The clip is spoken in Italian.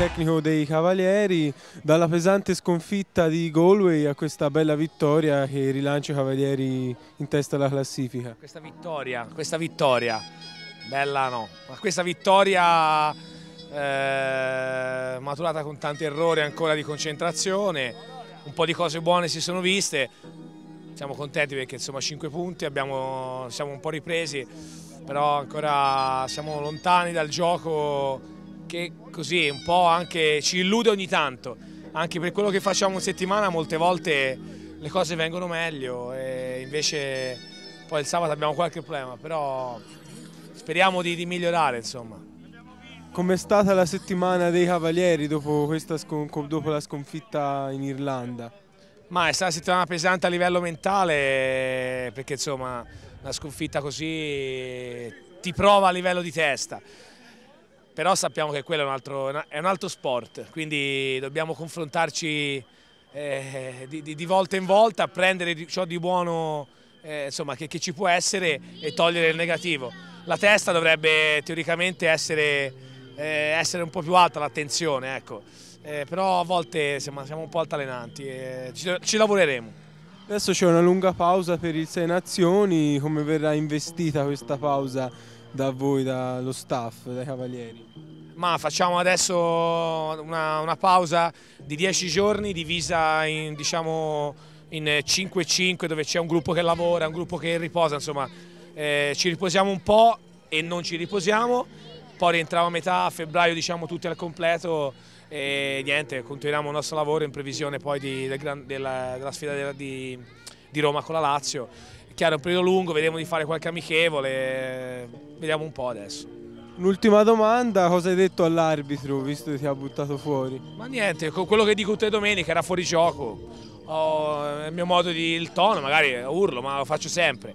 tecnico dei Cavalieri, dalla pesante sconfitta di Galway a questa bella vittoria che rilancia i Cavalieri in testa alla classifica. Questa vittoria, bella no, ma questa vittoria maturata con tanti errori ancora di concentrazione, un po' di cose buone si sono viste, siamo contenti perché insomma 5 punti, siamo un po' ripresi, però ancora siamo lontani dal gioco che così un po' anche ci illude ogni tanto, anche per quello che facciamo in settimana molte volte le cose vengono meglio e invece poi il sabato abbiamo qualche problema, però speriamo di migliorare insomma. Com'è stata la settimana dei Cavalieri dopo la sconfitta in Irlanda? Ma è stata una settimana pesante a livello mentale perché insomma una sconfitta così ti prova a livello di testa, però sappiamo che quello è un altro sport, quindi dobbiamo confrontarci di volta in volta, prendere ciò di buono insomma, che ci può essere e togliere il negativo. La testa dovrebbe teoricamente essere un po' più alta l'attenzione, ecco. Però a volte siamo un po' altalenanti e ci lavoreremo. Adesso c'è una lunga pausa per il Sei Nazioni, come verrà investita questa pausa da voi, dallo staff, dai Cavalieri? Ma facciamo adesso una pausa di 10 giorni divisa in, diciamo, in 5-5 dove c'è un gruppo che lavora, un gruppo che riposa, insomma ci riposiamo un po' e non ci riposiamo, poi rientriamo a metà febbraio diciamo tutti al completo e niente, continuiamo il nostro lavoro in previsione poi della sfida di Roma con la Lazio. È chiaro, è un periodo lungo, vedremo di fare qualche amichevole, vediamo un po' adesso. Un'ultima domanda, cosa hai detto all'arbitro visto che ti ha buttato fuori? Ma niente, con quello che dico tutte le domeniche, era fuori gioco, il mio modo il tono, magari urlo, ma lo faccio sempre.